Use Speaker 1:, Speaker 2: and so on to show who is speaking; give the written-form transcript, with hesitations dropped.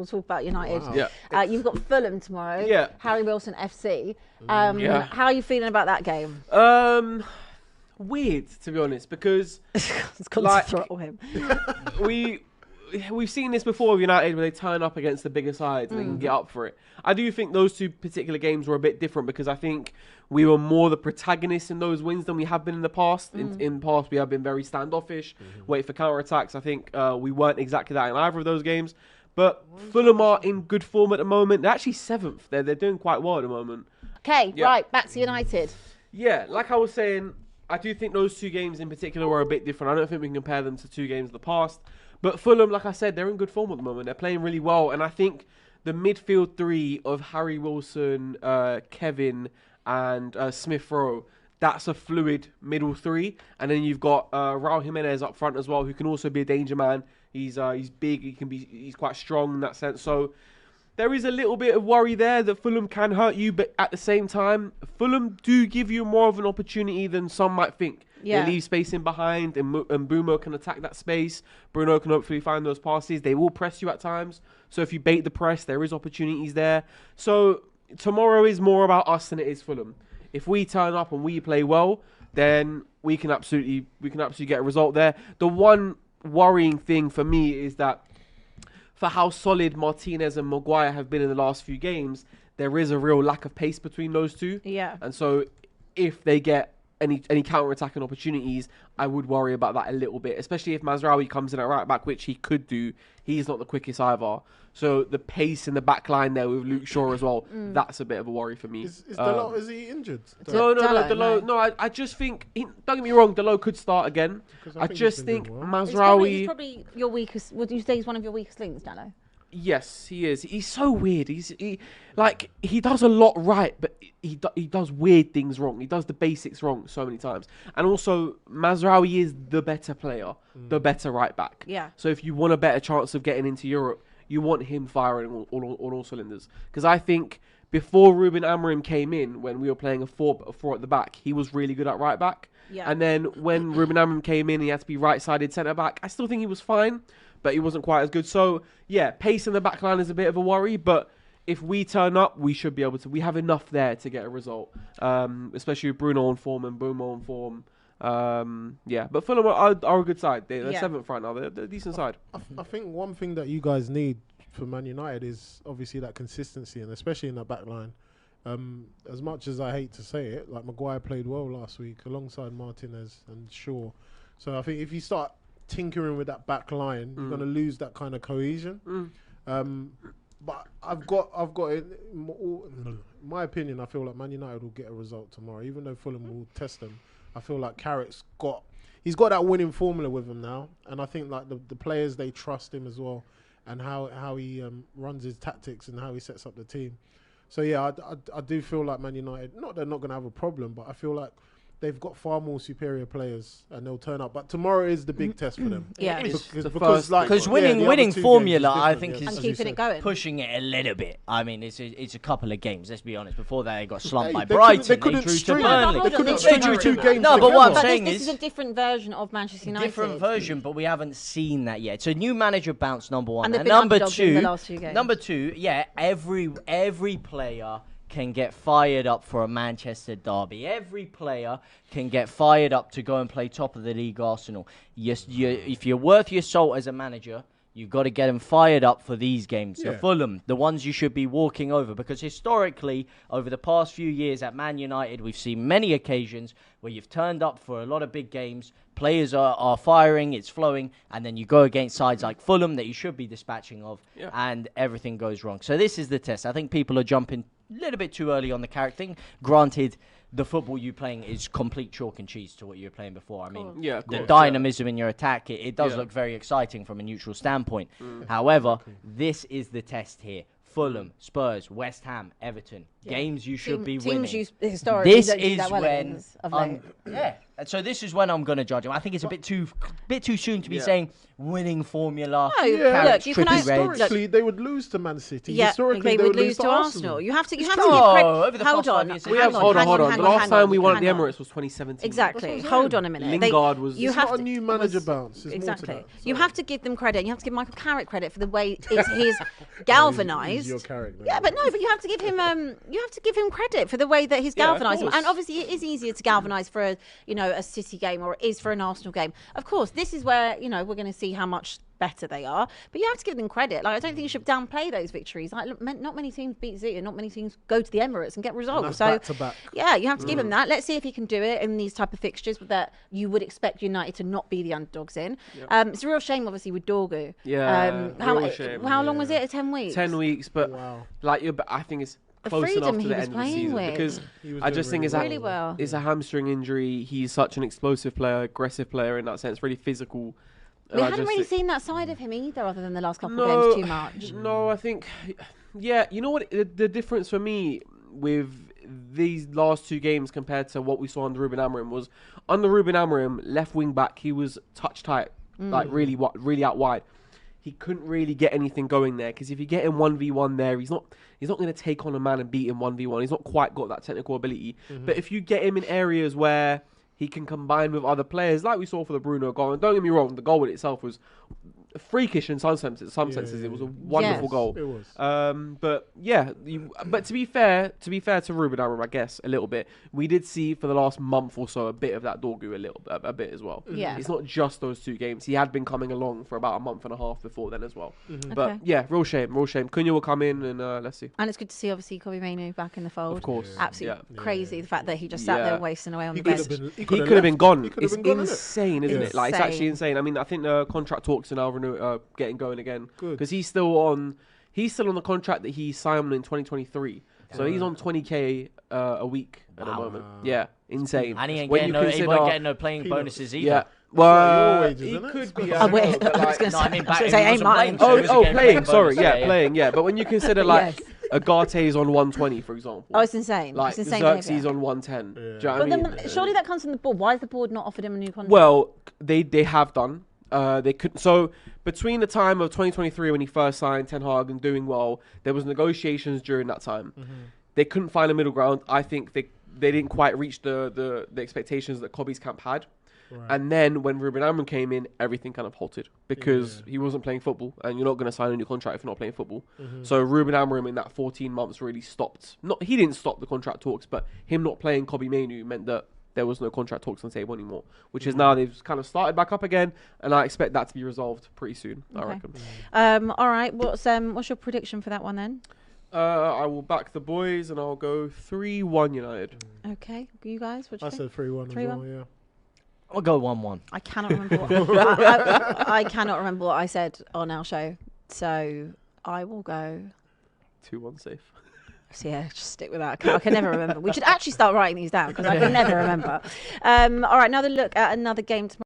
Speaker 1: We'll talk about United.
Speaker 2: Wow.
Speaker 3: Yeah.
Speaker 1: You've got Fulham tomorrow.
Speaker 3: Yeah.
Speaker 1: Harry Wilson FC.
Speaker 3: Yeah.
Speaker 1: How are you feeling about that game?
Speaker 3: Weird, to be honest, because
Speaker 1: It's got
Speaker 3: like,
Speaker 1: to throttle him.
Speaker 3: we've seen this before with United where they turn up against the bigger sides and they can get up for it. I do think those two particular games were a bit different because I think we were more the protagonists in those wins than we have been in the past. In the past, we have been very standoffish, wait for counter-attacks. I think we weren't exactly that in either of those games. But Fulham are in good form at the moment. They're actually 7th. They're doing quite well at the moment.
Speaker 1: Okay,
Speaker 3: Yeah.
Speaker 1: right, back to United.
Speaker 3: Yeah, like I was saying, I do think those two games in particular were a bit different. I don't think we can compare them to two games in the past. But Fulham, like I said, they're in good form at the moment. They're playing really well. And I think the midfield three of Harry Wilson, Kevin, and Smith Rowe, that's a fluid middle three. And then you've got Raul Jimenez up front as well, who can also be a danger man. He's big. He's quite strong in that sense. So there is a little bit of worry there that Fulham can hurt you, but at the same time, Fulham do give you more of an opportunity than some might think.
Speaker 1: Yeah.
Speaker 3: They leave space in behind, and Bumo can attack that space. Bruno can hopefully find those passes. They will press you at times. So if you bait the press, there is opportunities there. So tomorrow is more about us than it is Fulham. If we turn up and we play well, then we can absolutely get a result there. The one worrying thing for me is that for how solid Martinez and Maguire have been in the last few games, there is a real lack of pace between those two.
Speaker 1: Yeah.
Speaker 3: And so if they get any counter-attacking opportunities, I would worry about that a little bit, especially if Mazraoui comes in at right back, which he could do. He's not the quickest either. So the pace in the back line there with Luke Shaw as well, that's a bit of a worry for me.
Speaker 2: Is Dalot, is he injured?
Speaker 3: No, I just think, don't get me wrong, Dalot could start again. I just think
Speaker 1: He's
Speaker 3: Mazraoui...
Speaker 1: probably your weakest. Would you say he's one of your weakest links, Dallo?
Speaker 3: Yes, he is. He's so weird. He does a lot right, but he does weird things wrong. He does the basics wrong so many times. And also, Mazraoui is the better player, the better right back.
Speaker 1: Yeah.
Speaker 3: So if you want a better chance of getting into Europe, you want him firing on all cylinders. Because I think before Ruben Amorim came in, when we were playing a four at the back, he was really good at right back.
Speaker 1: Yeah.
Speaker 3: And then when Ruben Amorim came in, he had to be right-sided centre back. I still think he was fine, but he wasn't quite as good. So, yeah, pace in the back line is a bit of a worry, but if we turn up, we should be able to. We have enough there to get a result, especially with Bruno on form and Bumo on form. Yeah, but Fulham are a good side. They're 7th right now. They're a decent side.
Speaker 2: I think one thing that you guys need for Man United is obviously that consistency, and especially in that back line. As much as I hate to say it, like Maguire played well last week alongside Martinez and Shaw. So I think if you start tinkering with that back line, you're going to lose that kind of cohesion. But I've got it. In my opinion, I feel like Man United will get a result tomorrow, even though Fulham will test them. I feel like Carrick's got that winning formula with him now, and I think like the players, they trust him as well, and how he runs his tactics and how he sets up the team. So yeah, I do feel like Man United, not they're not going to have a problem, but I feel like they've got far more superior players and they'll turn up. But tomorrow is the big test for them.
Speaker 1: Yeah.
Speaker 2: Because
Speaker 4: winning formula, I think,
Speaker 1: and
Speaker 4: is
Speaker 1: keeping it going.
Speaker 4: pushing it a little bit. I mean, it's a couple of games. Let's be honest. Before that, they got slumped by
Speaker 2: they
Speaker 4: Brighton.
Speaker 2: they couldn't
Speaker 4: drew to
Speaker 2: string-
Speaker 4: Burnley.
Speaker 2: they couldn't string two games
Speaker 4: No, but what I'm
Speaker 1: But
Speaker 4: saying
Speaker 1: this is
Speaker 4: is
Speaker 1: a different version of Manchester United.
Speaker 4: different version, but we haven't seen that yet. So new manager bounce, number one,
Speaker 1: And they've
Speaker 4: and
Speaker 1: been
Speaker 4: number
Speaker 1: underdogs in the
Speaker 4: two.
Speaker 1: last 2 games.
Speaker 4: Number two, yeah, every player can get fired up for a Manchester derby. Every player can get fired up to go and play top of the league Arsenal. Yes, if you're worth your salt as a manager, you've got to get them fired up for these games. So Fulham, the ones you should be walking over, because historically, over the past few years at Man United, we've seen many occasions where you've turned up for a lot of big games, players are firing, it's flowing, and then you go against sides like Fulham that you should be dispatching of, and everything goes wrong. So this is the test. I think people are jumping a little bit too early on the Carrick thing. Granted, the football you're playing is complete chalk and cheese to what you were playing before. I mean, the dynamism in your attack, it does look very exciting from a neutral standpoint. However, this is the test here. Fulham, Spurs, West Ham, Everton. games you should be winning.
Speaker 1: Teams use historically
Speaker 4: This
Speaker 1: don't do
Speaker 4: is
Speaker 1: that well
Speaker 4: when
Speaker 1: against of late.
Speaker 4: yeah. And so this is when I'm going to judge him. I think it's a bit too soon to be saying winning formula.
Speaker 1: No,
Speaker 2: Yeah,
Speaker 1: look, you can
Speaker 4: trippy
Speaker 1: only,
Speaker 4: reds.
Speaker 2: Historically, they would lose to Man City.
Speaker 1: yeah,
Speaker 2: Historically,
Speaker 1: they would lose to Arsenal. You have to give
Speaker 4: true.
Speaker 1: credit.
Speaker 4: Over the
Speaker 1: Hold
Speaker 4: past 5
Speaker 1: on,
Speaker 4: years,
Speaker 1: hang
Speaker 4: we have-
Speaker 1: on,
Speaker 3: Hold on,
Speaker 1: hang
Speaker 3: hold
Speaker 1: on,
Speaker 3: on.
Speaker 1: hang
Speaker 3: The
Speaker 1: on,
Speaker 3: last
Speaker 1: hang
Speaker 3: time
Speaker 1: on,
Speaker 3: we won at the
Speaker 1: hang on.
Speaker 3: Emirates was 2017.
Speaker 1: Exactly.
Speaker 2: That's what I'm
Speaker 1: Hold
Speaker 2: saying.
Speaker 1: on a minute.
Speaker 3: Lingard was-
Speaker 1: You
Speaker 2: It's
Speaker 1: have
Speaker 2: not
Speaker 1: to,
Speaker 2: a new manager bounce. It's
Speaker 1: exactly.
Speaker 2: more to that.
Speaker 1: You have to give them credit. You have to give Michael Carrick credit for the way it's his
Speaker 2: He's
Speaker 1: galvanised.
Speaker 2: your character.
Speaker 1: Yeah, but no, but you have to give him credit for the way that he's
Speaker 3: Yeah, of
Speaker 1: galvanised.
Speaker 3: course.
Speaker 1: And obviously, it is easier to galvanise for a City game or it is for an Arsenal game. Of course, this is where we're going to see how much better they are. But you have to give them credit. Like I don't think you should downplay those victories. Like look, not many teams beat Zeta. Not many teams go to the Emirates and get results.
Speaker 2: that's
Speaker 1: So
Speaker 2: back to back.
Speaker 1: yeah, you have to give him that. Let's see if he can do it in these type of fixtures that you would expect United to not be the underdogs in. It's a real shame, obviously, with Dorgu.
Speaker 3: Yeah,
Speaker 1: how,
Speaker 3: real shame.
Speaker 1: how long was it? 10 weeks.
Speaker 3: 10 weeks, but
Speaker 2: Wow.
Speaker 3: but I think it's
Speaker 1: The
Speaker 3: close
Speaker 1: freedom
Speaker 3: enough to
Speaker 1: he
Speaker 3: the
Speaker 1: was
Speaker 3: end of the
Speaker 1: playing
Speaker 3: season
Speaker 1: with.
Speaker 3: because
Speaker 2: He was
Speaker 3: I
Speaker 2: doing
Speaker 3: just think
Speaker 1: Really well.
Speaker 3: it's a hamstring injury. He's such an explosive player, aggressive player in that sense, really physical.
Speaker 1: We
Speaker 3: And I
Speaker 1: hadn't
Speaker 3: just
Speaker 1: really
Speaker 3: think-
Speaker 1: seen that side of him either, other than the last couple
Speaker 3: No,
Speaker 1: of games too much.
Speaker 3: No, I think, yeah, you know what? The difference for me with these last two games compared to what we saw under Ruben Amorim was under Ruben Amorim, left wing back, he was touch tight, like really out wide. He couldn't really get anything going there because if you get him 1v1 there, he's not going to take on a man and beat him 1v1. He's not quite got that technical ability. But if you get him in areas where he can combine with other players, like we saw for the Bruno goal, and don't get me wrong, the goal in itself was freakish in some senses. It was a wonderful
Speaker 1: Yes.
Speaker 3: goal.
Speaker 2: It was.
Speaker 3: But yeah, but to be fair to Ruben Amorim, I guess a little bit. We did see for the last month or so a bit of that Dorgu a bit as well.
Speaker 1: Yeah.
Speaker 3: It's not just those two games. He had been coming along for about a month and a half before then as well.
Speaker 1: Okay.
Speaker 3: But yeah, real shame. Cunha will come in and let's see.
Speaker 1: And it's good to see, obviously, Kobe Mainoo back in the fold.
Speaker 3: Of course.
Speaker 1: Absolutely
Speaker 3: Yeah.
Speaker 1: crazy, the fact that he just sat there
Speaker 3: Yeah.
Speaker 1: wasting away on
Speaker 2: He
Speaker 1: the
Speaker 2: could
Speaker 1: bench.
Speaker 2: have been.
Speaker 3: He could have been gone.
Speaker 2: He could
Speaker 3: It's
Speaker 2: have been gone, innit?
Speaker 3: insane, isn't it? Like it's actually insane. I mean, I think the contract talks are now getting going again
Speaker 2: Good.
Speaker 3: because he's still on the contract that he signed in 2023. So he's on 20k a week at the moment. Yeah, insane.
Speaker 4: And he ain't
Speaker 3: When
Speaker 4: getting
Speaker 3: you
Speaker 4: he
Speaker 3: consider-
Speaker 4: won't get no playing
Speaker 2: Peanuts.
Speaker 4: bonuses either.
Speaker 3: Yeah.
Speaker 2: like
Speaker 3: Well,
Speaker 2: your wages,
Speaker 3: he
Speaker 2: isn't it?
Speaker 3: could be.
Speaker 2: I
Speaker 3: I
Speaker 1: wait,
Speaker 3: know, but
Speaker 1: I was
Speaker 3: like-
Speaker 1: gonna
Speaker 4: No, I mean,
Speaker 1: I was
Speaker 4: back
Speaker 1: gonna
Speaker 4: he
Speaker 1: say, ain't
Speaker 4: wasn't
Speaker 1: mine.
Speaker 4: playing, so he was
Speaker 3: Oh,
Speaker 4: getting
Speaker 3: playing.
Speaker 4: bonus.
Speaker 3: Sorry,
Speaker 4: Yeah,
Speaker 3: yeah, playing. Yeah, but when you consider like Agate's on 120, for example.
Speaker 1: Oh, it's insane.
Speaker 3: Like
Speaker 1: It's insane
Speaker 3: Xerxes
Speaker 1: behaviour.
Speaker 3: on 110. Do you know what I
Speaker 1: But
Speaker 3: mean?
Speaker 1: then surely that comes from the board. Why has the board not offered him a new contract?
Speaker 3: Well, they have done. They could. So between the time of 2023 when he first signed Ten Hag and doing well, there was negotiations during that time. They couldn't find a middle ground. I think they didn't quite reach the expectations that Kobe's camp had.
Speaker 2: Right.
Speaker 3: And then when Ruben Amorim came in, everything kind of halted because he wasn't playing football, and you're not going to sign a new contract if you're not playing football. So Ruben Amorim in that 14 months really stopped. He didn't stop the contract talks, but him not playing Kobe Mainoo meant that there was no contract talks on the table anymore, which is now they've kind of started back up again, and I expect that to be resolved pretty soon. I
Speaker 1: Okay.
Speaker 3: reckon.
Speaker 1: All right. What's your prediction for that one then?
Speaker 3: I will back the boys, and I'll go 3-1 United.
Speaker 1: Okay, you guys. What do
Speaker 2: I
Speaker 1: you think?
Speaker 2: said 3-1 as
Speaker 1: 3-1?
Speaker 2: well. Yeah.
Speaker 4: I'll go 1-1.
Speaker 1: I cannot remember. I cannot remember what I said on our show, so I will go.
Speaker 3: 2-1 safe.
Speaker 1: So yeah, just stick with that. I can never remember. We should actually start writing these down because I can never remember. All right, another look at another game tomorrow.